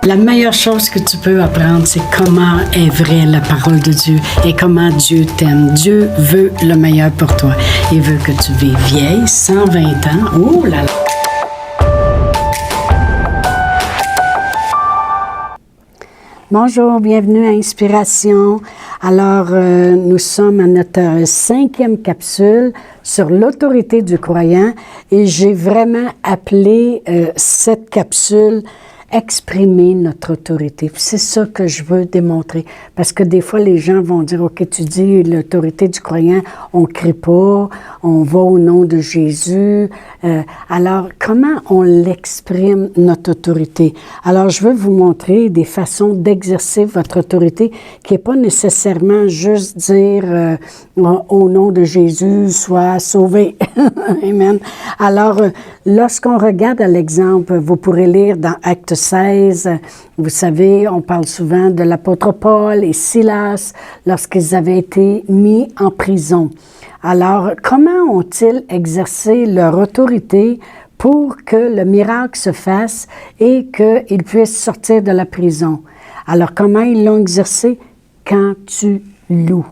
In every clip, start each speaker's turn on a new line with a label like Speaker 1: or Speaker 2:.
Speaker 1: La meilleure chose que tu peux apprendre, c'est comment est vraie la parole de Dieu et comment Dieu t'aime. Dieu veut le meilleur pour toi. Il veut que tu vives vieille, 120 ans. Oh là là! Bonjour, bienvenue à Inspiration. Alors, nous sommes à notre 5e capsule sur l'autorité du croyant et j'ai vraiment appelé cette capsule exprimer notre autorité. C'est ça que je veux démontrer. Parce que des fois, les gens vont dire, OK, tu dis l'autorité du croyant, on ne crie pas, on va au nom de Jésus. Alors, comment on l'exprime, notre autorité? Alors, je veux vous montrer des façons d'exercer votre autorité qui n'est pas nécessairement juste dire au nom de Jésus, sois sauvé. Amen. Alors, lorsqu'on regarde à l'exemple, vous pourrez lire dans Actes 16, vous savez, on parle souvent de l'apôtre Paul et Silas lorsqu'ils avaient été mis en prison. Alors, comment ont-ils exercé leur autorité pour que le miracle se fasse et qu'ils puissent sortir de la prison? Alors, comment ils l'ont exercé? Quand tu loues.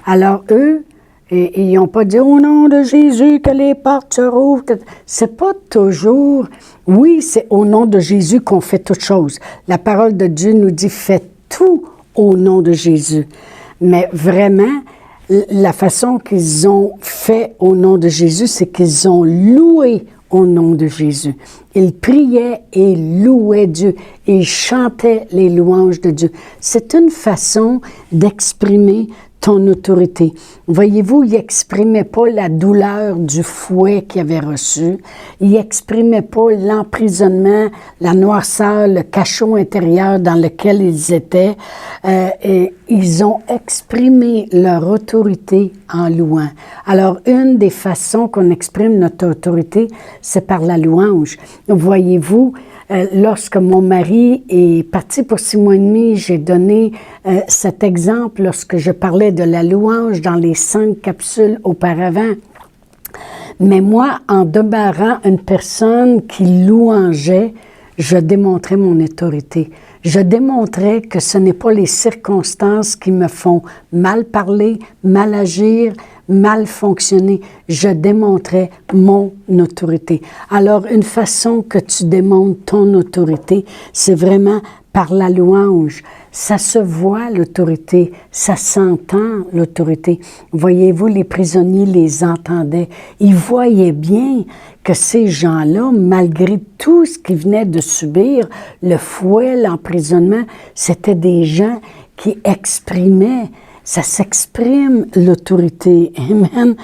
Speaker 1: Alors, eux, et ils n'ont pas dit « Au nom de Jésus, que les portes se rouvrent ». C'est pas toujours... Oui, c'est au nom de Jésus qu'on fait toutes choses. La parole de Dieu nous dit « Faites tout au nom de Jésus ». Mais vraiment, la façon qu'ils ont fait au nom de Jésus, c'est qu'ils ont loué au nom de Jésus. Ils priaient et louaient Dieu. Ils chantaient les louanges de Dieu. C'est une façon d'exprimer ton autorité. Voyez-vous, il n'exprimait pas la douleur du fouet qu'il avait reçu. Il n'exprimait pas l'emprisonnement, la noirceur, le cachot intérieur dans lequel ils étaient. Et ils ont exprimé leur autorité en louant. Alors, une des façons qu'on exprime notre autorité, c'est par la louange. Voyez-vous, lorsque mon mari est parti pour 6 mois et demi, j'ai donné cet exemple lorsque je parlais de la louange dans les 5 capsules auparavant. Mais moi, en demeurant une personne qui louangeait, je démontrais mon autorité. Je démontrais que ce n'est pas les circonstances qui me font mal parler, mal agir, mal fonctionner. Je démontrais mon autorité. Alors, une façon que tu démontres ton autorité, c'est vraiment par la louange. Ça se voit, l'autorité. Ça s'entend, l'autorité. Voyez-vous, les prisonniers les entendaient. Ils voyaient bien que ces gens-là, malgré tout ce qu'ils venaient de subir, le fouet, l'emprisonnement, c'était des gens qui exprimaient. Ça s'exprime, l'autorité. Amen.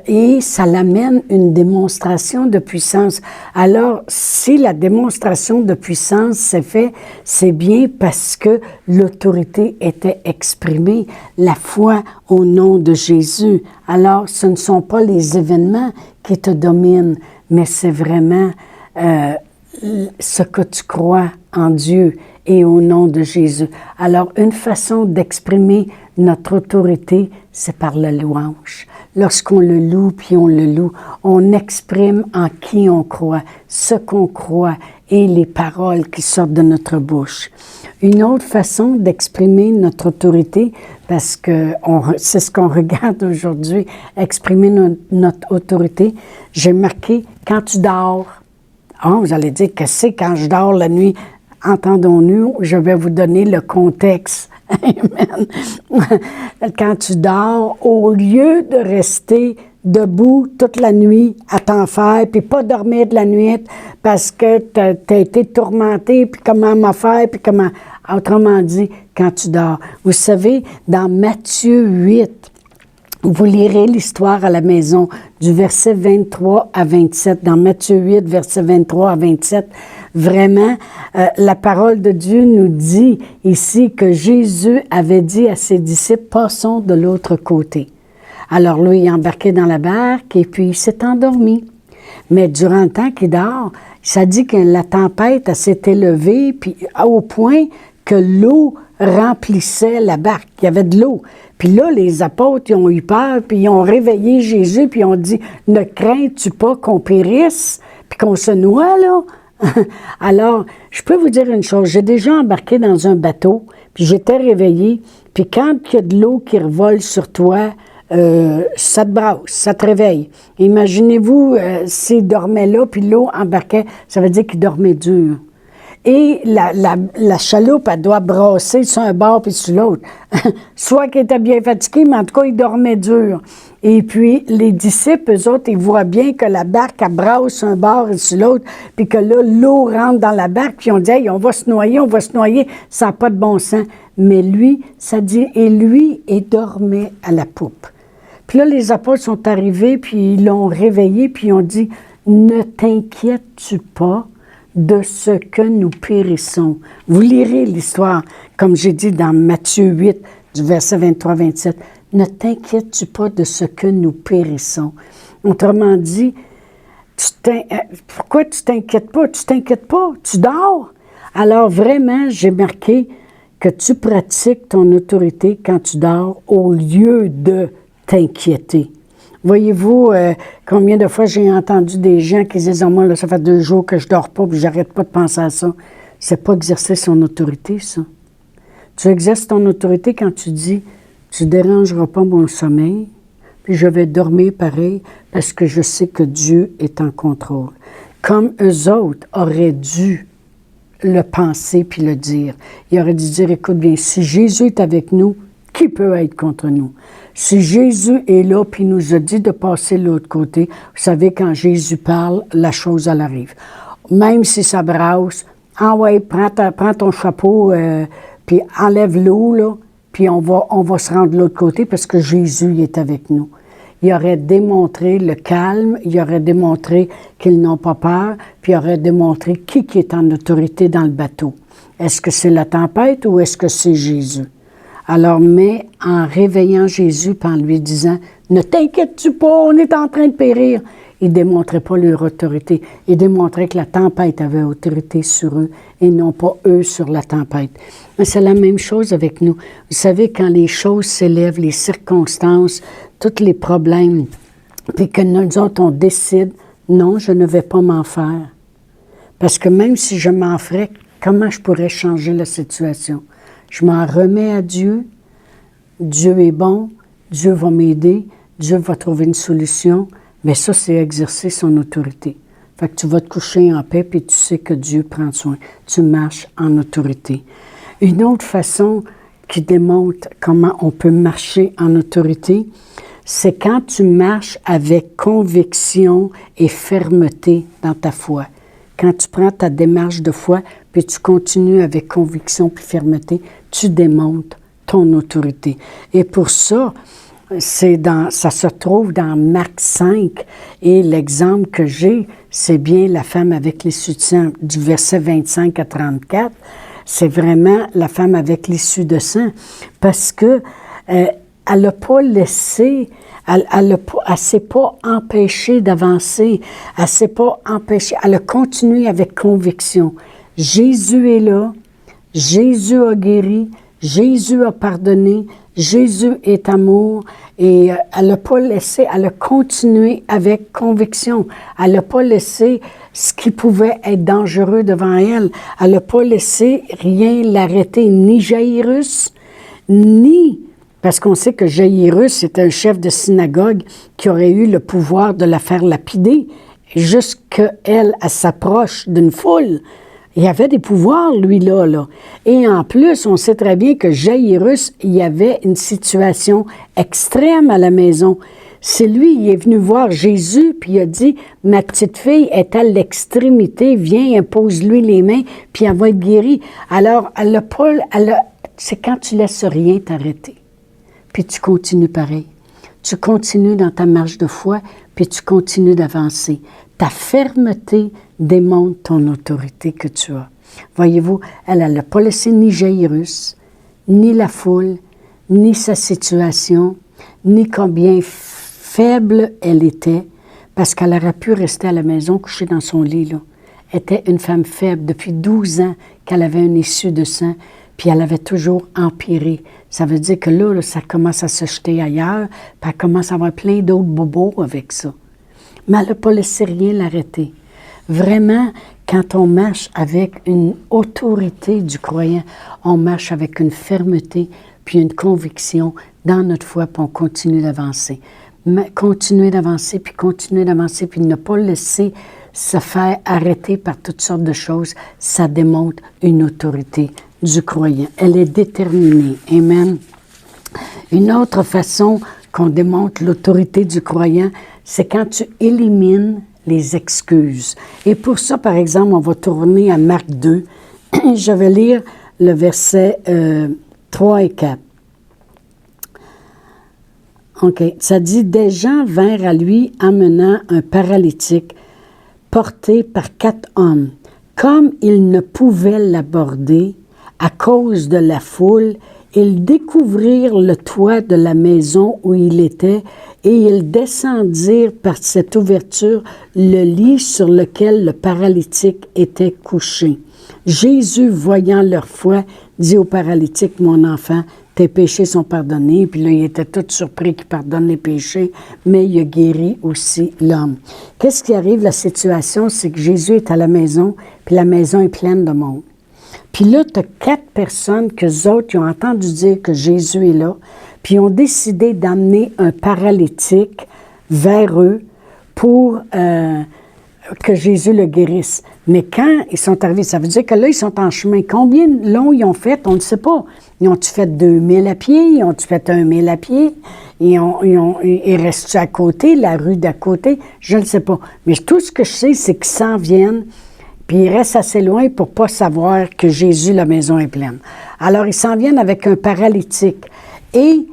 Speaker 1: Et ça l'amène une démonstration de puissance. Alors, si la démonstration de puissance s'est faite, c'est bien parce que l'autorité était exprimée, la foi au nom de Jésus. Alors, ce ne sont pas les événements qui te dominent, mais c'est vraiment ce que tu crois en Dieu et au nom de Jésus. Alors, une façon d'exprimer notre autorité, c'est par la louange. Lorsqu'on le loue, puis on le loue, on exprime en qui on croit, ce qu'on croit et les paroles qui sortent de notre bouche. Une autre façon d'exprimer notre autorité, parce que c'est ce qu'on regarde aujourd'hui, exprimer notre autorité, j'ai marqué « quand tu dors ». Ah, vous allez dire, qu'est-ce que c'est quand je dors la nuit? Entendons-nous, je vais vous donner le contexte. Amen. Quand tu dors, au lieu de rester debout toute la nuit à t'en faire, puis pas dormir de la nuit parce que t'as été tourmenté, puis comment m'en faire, puis comment... Autrement dit, quand tu dors. Vous savez, dans Matthieu 8, vous lirez l'histoire à la maison du verset 23 à 27. Dans Matthieu 8, verset 23 à 27, vraiment, la parole de Dieu nous dit ici que Jésus avait dit à ses disciples, « Passons de l'autre côté ». Alors lui, il est embarqué dans la barque et puis il s'est endormi. Mais durant le temps qu'il dort, ça dit que la tempête s'est élevée puis au point que l'eau remplissait la barque. Il y avait de l'eau. Puis là, les apôtres, ils ont eu peur, puis ils ont réveillé Jésus, puis ils ont dit, « Ne crains-tu pas qu'on périsse, puis qu'on se noie, là? » Alors, je peux vous dire une chose, j'ai déjà embarqué dans un bateau, puis j'étais réveillée, puis quand il y a de l'eau qui revole sur toi, ça te brasse, ça te réveille. Imaginez-vous s'il dormait là, puis l'eau embarquait, ça veut dire qu'il dormait dur. Et la chaloupe, elle doit brasser sur un bord puis sur l'autre. Soit qu'il était bien fatigué, mais en tout cas, il dormait dur. Et puis, les disciples, eux autres, ils voient bien que la barque, elle brasse sur un bord et sur l'autre, puis que là, l'eau rentre dans la barque, puis on dit, hey, on va se noyer, ça n'a pas de bon sens. Mais lui, ça dit, et lui, il dormait à la poupe. Puis là, les apôtres sont arrivés, puis ils l'ont réveillé, puis ils ont dit, ne t'inquiètes-tu pas de ce que nous périssons. Vous lirez l'histoire, comme j'ai dit dans Matthieu 8, du verset 23-27. Ne t'inquiètes-tu pas de ce que nous périssons. Autrement dit, pourquoi tu t'inquiètes pas? Tu t'inquiètes pas, tu dors. Alors vraiment, j'ai marqué que tu pratiques ton autorité quand tu dors au lieu de t'inquiéter. Voyez-vous combien de fois j'ai entendu des gens qui disent « moi, là, ça fait 2 jours que je dors pas, puis j'arrête pas de penser à ça. » C'est pas exercer son autorité, ça. Tu exerces ton autorité quand tu dis « tu dérangeras pas mon sommeil, puis je vais dormir pareil, parce que je sais que Dieu est en contrôle. » Comme eux autres auraient dû le penser puis le dire. Ils auraient dû dire « écoute bien, si Jésus est avec nous, qui peut être contre nous? » Si Jésus est là, puis nous a dit de passer de l'autre côté, vous savez, quand Jésus parle, la chose, elle arrive. Même si ça brasse, ah ouais, prends ton chapeau, puis enlève l'eau, là, puis on va se rendre de l'autre côté parce que Jésus est avec nous. Il aurait démontré le calme, il aurait démontré qu'ils n'ont pas peur, puis il aurait démontré qui est en autorité dans le bateau. Est-ce que c'est la tempête ou est-ce que c'est Jésus? Alors, mais en réveillant Jésus, en lui disant « Ne t'inquiètes-tu pas, on est en train de périr », ils ne démontraient pas leur autorité. Ils démontraient que la tempête avait autorité sur eux et non pas eux sur la tempête. Mais c'est la même chose avec nous. Vous savez, quand les choses s'élèvent, les circonstances, tous les problèmes, puis que nous autres, on décide « Non, je ne vais pas m'en faire. » Parce que même si je m'en ferais, comment je pourrais changer la situation? Je m'en remets à Dieu. Dieu est bon. Dieu va m'aider. Dieu va trouver une solution. Mais ça, c'est exercer son autorité. Fait que tu vas te coucher en paix, puis tu sais que Dieu prend soin. Tu marches en autorité. Une autre façon qui démontre comment on peut marcher en autorité, c'est quand tu marches avec conviction et fermeté dans ta foi. Quand tu prends ta démarche de foi, puis tu continues avec conviction puis fermeté, tu démontres ton autorité. Et pour ça, ça se trouve dans Marc 5. Et l'exemple que j'ai, c'est bien la femme avec l'issue de sang, du verset 25 à 34. C'est vraiment la femme avec l'issue de sang. Parce que elle n'a pas laissé, elle ne s'est pas empêchée d'avancer, elle ne s'est pas empêchée, elle a continué avec conviction. Jésus est là, Jésus a guéri, Jésus a pardonné, Jésus est amour, et elle n'a pas laissé, elle a continué avec conviction. Elle n'a pas laissé ce qui pouvait être dangereux devant elle. Elle n'a pas laissé rien l'arrêter, ni Jairus, ni... Parce qu'on sait que Jairus est un chef de synagogue qui aurait eu le pouvoir de la faire lapider. Jusqu'elle, elle s'approche d'une foule. Il avait des pouvoirs, lui-là. Et en plus, on sait très bien que Jairus, il y avait une situation extrême à la maison. C'est lui, il est venu voir Jésus, puis il a dit, « Ma petite fille est à l'extrémité, viens, impose-lui les mains, puis elle va être guérie. » Alors, c'est quand tu laisses rien t'arrêter. Puis tu continues pareil. Tu continues dans ta marche de foi, puis tu continues d'avancer. Ta fermeté démontre ton autorité que tu as. Voyez-vous, elle n'a pas laissé ni Jairus, ni la foule, ni sa situation, ni combien faible elle était, parce qu'elle aurait pu rester à la maison couchée dans son lit. Elle était une femme faible depuis 12 ans qu'elle avait une issue de sang, puis elle avait toujours empiré. Ça veut dire que là, ça commence à se jeter ailleurs, puis elle commence à avoir plein d'autres bobos avec ça. Mais elle n'a pas laissé rien l'arrêter. Vraiment, Quand on marche avec une autorité du croyant, on marche avec une fermeté, puis une conviction dans notre foi, puis on continue d'avancer. Mais continuer d'avancer, puis ne pas laisser se faire arrêter par toutes sortes de choses, ça démontre une autorité du croyant. Elle est déterminée. Amen. Une autre façon qu'on démontre l'autorité du croyant, c'est quand tu élimines les excuses. Et pour ça, par exemple, on va tourner à Marc 2. Je vais lire le verset 3 et 4. OK. Ça dit, « Des gens vinrent à lui amenant un paralytique porté par 4 hommes. Comme ils ne pouvaient l'aborder à cause de la foule, ils découvrirent le toit de la maison où il était et ils descendirent par cette ouverture le lit sur lequel le paralytique était couché. Jésus, voyant leur foi, dit au paralytique, « Mon enfant, tes péchés sont pardonnés. » Puis là, il était tout surpris qu'il pardonne les péchés, mais il a guéri aussi l'homme. Qu'est-ce qui arrive? La situation, c'est que Jésus est à la maison, puis la maison est pleine de monde. Puis là, tu as 4 personnes qu'eux autres, ils ont entendu dire que Jésus est là, puis ils ont décidé d'amener un paralytique vers eux pour que Jésus le guérisse. Mais quand ils sont arrivés, ça veut dire que là, ils sont en chemin. Combien de long ils ont fait? On ne sait pas. Ils ont-tu fait 2000 à pied? Ils ont-tu fait 1000 à pied? Ils restent à côté, la rue d'à côté? Je ne sais pas. Mais tout ce que je sais, c'est qu'ils s'en viennent, puis ils restent assez loin pour ne pas savoir que Jésus, la maison est pleine. Alors, ils s'en viennent avec un paralytique. Et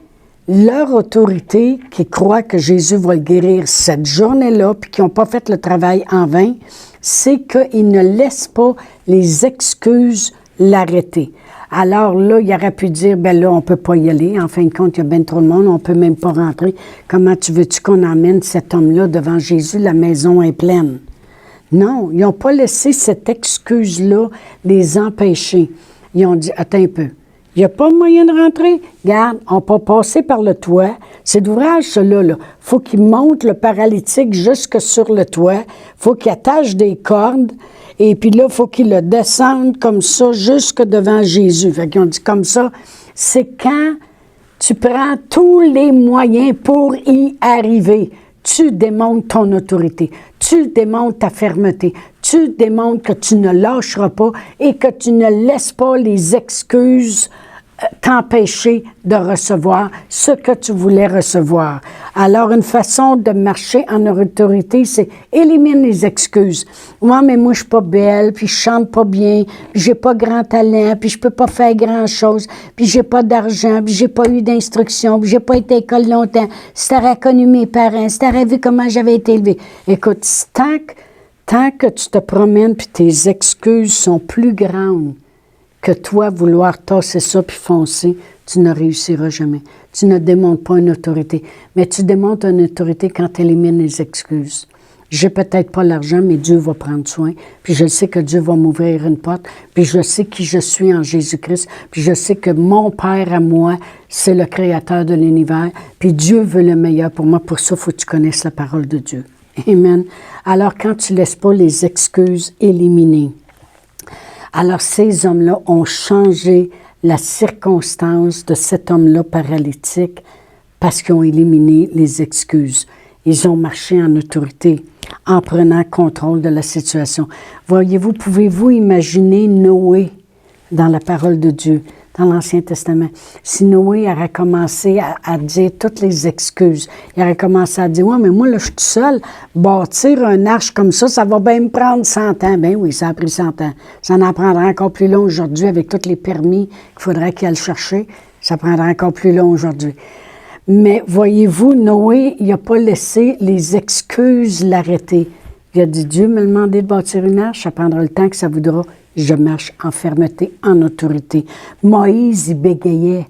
Speaker 1: leur autorité, qui croit que Jésus va le guérir cette journée-là, puis qui n'ont pas fait le travail en vain, c'est qu'ils ne laissent pas les excuses l'arrêter. Alors là, il aurait pu dire, ben là, on ne peut pas y aller. En fin de compte, il y a bien trop de monde, on ne peut même pas rentrer. Comment veux-tu qu'on emmène cet homme-là devant Jésus? La maison est pleine. Non, ils n'ont pas laissé cette excuse-là les empêcher. Ils ont dit, attends un peu. Il n'y a pas moyen de rentrer. Regarde, on peut passer par le toit. C'est d'ouvrage, cela, là. Faut qu'il monte le paralytique jusque sur le toit. Faut qu'il attache des cordes. Et puis là, faut qu'il le descende comme ça jusque devant Jésus. Fait qu'ils ont dit comme ça, c'est quand tu prends tous les moyens pour y arriver. Tu démontres ton autorité. Tu démontres ta fermeté. Tu démontres que tu ne lâcheras pas et que tu ne laisses pas les excuses t'empêcher de recevoir ce que tu voulais recevoir. Alors, une façon de marcher en autorité, c'est éliminer les excuses. Ouais, mais moi, je suis pas belle, puis je chante pas bien, puis j'ai pas grand talent, puis je peux pas faire grand-chose, puis j'ai pas d'argent, puis j'ai pas eu d'instruction, puis j'ai pas été à l'école longtemps. Si t'aurais connu mes parents, si t'aurais vu comment j'avais été élevée. Écoute, tant que tu te promènes, puis tes excuses sont plus grandes que toi, vouloir tasser ça puis foncer, tu ne réussiras jamais. Tu ne démontres pas une autorité. Mais tu démontres une autorité quand tu élimines les excuses. J'ai peut-être pas l'argent, mais Dieu va prendre soin. Puis je sais que Dieu va m'ouvrir une porte. Puis je sais qui je suis en Jésus-Christ. Puis je sais que mon Père à moi, c'est le Créateur de l'univers. Puis Dieu veut le meilleur pour moi. Pour ça, il faut que tu connaisses la parole de Dieu. Amen. Alors, quand tu ne laisses pas les excuses éliminer, alors, ces hommes-là ont changé la circonstance de cet homme-là paralytique parce qu'ils ont éliminé les excuses. Ils ont marché en autorité en prenant contrôle de la situation. Voyez-vous, pouvez-vous imaginer Noé dans la parole de Dieu, dans l'Ancien Testament? Si Noé aurait commencé à dire toutes les excuses, il aurait commencé à dire, « Ouais, mais moi, là, je suis tout seul, bâtir un arche comme ça va bien me prendre 100 ans. » Ben oui, ça a pris 100 ans. Ça en prendra encore plus long aujourd'hui avec tous les permis qu'il faudrait qu'il aille chercher. Ça prendra encore plus long aujourd'hui. Mais voyez-vous, Noé, il n'a pas laissé les excuses l'arrêter. Il a dit, Dieu m'a demandé de bâtir une arche, ça prendra le temps que ça voudra. Je marche en fermeté, en autorité. Moïse, il bégayait.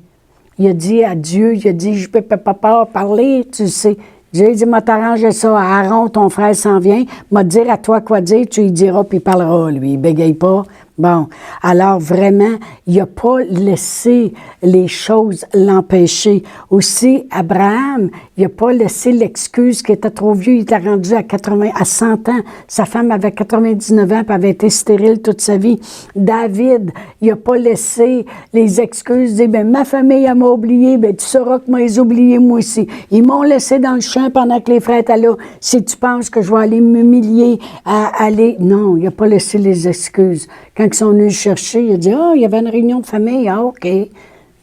Speaker 1: Il a dit à Dieu, je ne peux pas parler, tu sais. Dieu dit, m'a t'arranger ça. Aaron, ton frère s'en vient, m'a dire à toi quoi dire, tu lui diras, puis il parlera, lui. Il bégaye pas. Bon, alors vraiment, il n'a pas laissé les choses l'empêcher. Aussi, Abraham, Il n'a pas laissé l'excuse qu'il était trop vieux. Il était rendu à 100 ans. Sa femme avait 99 ans et avait été stérile toute sa vie. David, il n'a pas laissé les excuses. Dire, ben, ma famille, elle m'a oublié. Ben, tu sauras que moi, ils ont oublié, moi aussi. Ils m'ont laissé dans le champ pendant que les frères étaient là. Si tu penses que je vais aller m'humilier, à aller... Non, il n'a pas laissé les excuses. Quand ils sont venus le chercher, il a dit, il y avait une réunion de famille. Ah, OK.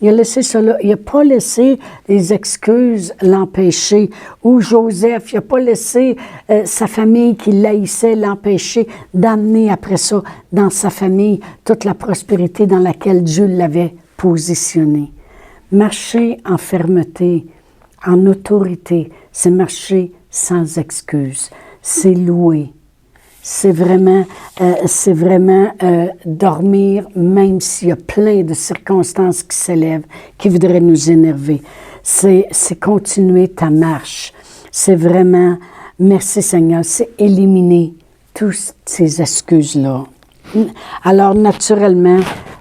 Speaker 1: Il a laissé ça là. Il n'a pas laissé les excuses l'empêcher. Ou Joseph, il n'a pas laissé sa famille qui l'haïssait l'empêcher d'amener après ça dans sa famille toute la prospérité dans laquelle Dieu l'avait positionné. Marcher en fermeté, en autorité, c'est marcher sans excuse. C'est louer. C'est vraiment dormir, même s'il y a plein de circonstances qui s'élèvent, qui voudraient nous énerver. C'est continuer ta marche. C'est vraiment, merci Seigneur, c'est éliminer toutes ces excuses-là. Alors, naturellement,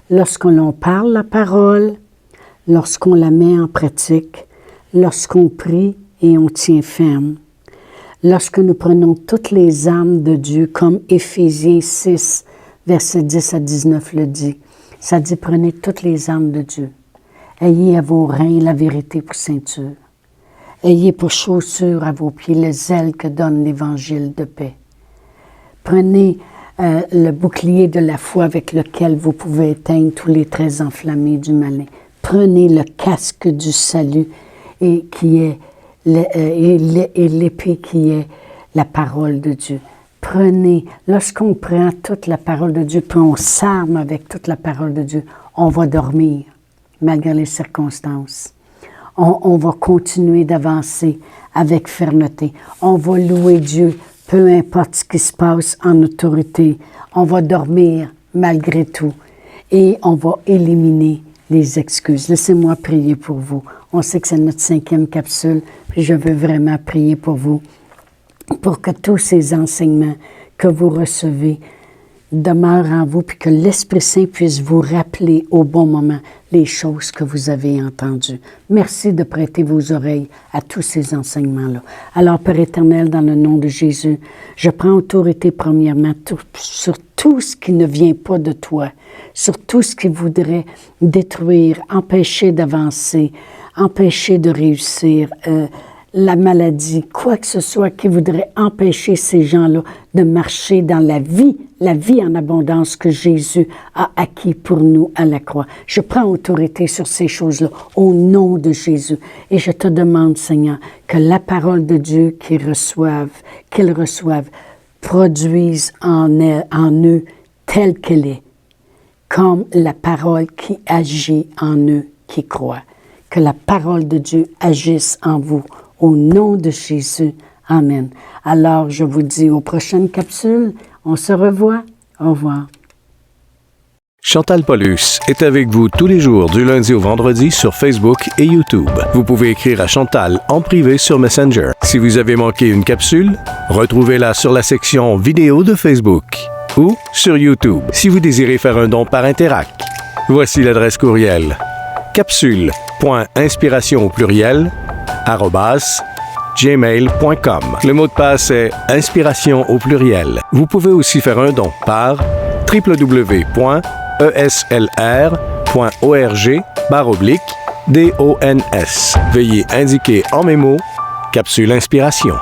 Speaker 1: lorsqu'on parle la parole, lorsqu'on la met en pratique, lorsqu'on prie et on tient ferme, lorsque nous prenons toutes les armes de Dieu, comme Éphésiens 6, versets 10 à 19 le dit, ça dit, prenez toutes les armes de Dieu. Ayez à vos reins la vérité pour ceinture. Ayez pour chaussure à vos pieds le zèle que donne l'évangile de paix. Prenez le bouclier de la foi avec lequel vous pouvez éteindre tous les traits enflammés du malin. Prenez le casque du salut et qui est et l'épée qui est la parole de Dieu. Prenez, lorsqu'on prend toute la parole de Dieu, puis on s'arme avec toute la parole de Dieu, on va dormir, malgré les circonstances. On va continuer d'avancer avec fermeté. On va louer Dieu, peu importe ce qui se passe en autorité. On va dormir malgré tout. Et on va éliminer les excuses. Laissez-moi prier pour vous. On sait que c'est notre 5e capsule, puis je veux vraiment prier pour vous, pour que tous ces enseignements que vous recevez demeurent en vous, puis que l'Esprit Saint puisse vous rappeler au bon moment les choses que vous avez entendues. Merci de prêter vos oreilles à tous ces enseignements-là. Alors, Père éternel, dans le nom de Jésus, je prends autorité premièrement sur tout ce qui ne vient pas de toi, sur tout ce qui voudrait détruire, empêcher d'avancer, empêcher de réussir, la maladie, quoi que ce soit qui voudrait empêcher ces gens-là de marcher dans la vie en abondance que Jésus a acquis pour nous à la croix. Je prends autorité sur ces choses-là au nom de Jésus. Et je te demande, Seigneur, que la parole de Dieu qu'ils reçoivent, produise en eux telle qu'elle est, comme la parole qui agit en eux qui croient. Que la parole de Dieu agisse en vous. Au nom de Jésus. Amen. Alors, je vous dis aux prochaines capsules. On se revoit. Au revoir.
Speaker 2: Chantal Paulus est avec vous tous les jours du lundi au vendredi sur Facebook et YouTube. Vous pouvez écrire à Chantal en privé sur Messenger. Si vous avez manqué une capsule, retrouvez-la sur la section vidéo de Facebook ou sur YouTube si vous désirez faire un don par Interact. Voici l'adresse courriel capsule.inspiration au pluriel @gmail.com. Le mot de passe est inspiration au pluriel. Vous pouvez aussi faire un don par www.eslr.org/dons. Veuillez indiquer en mémo Capsule Inspiration.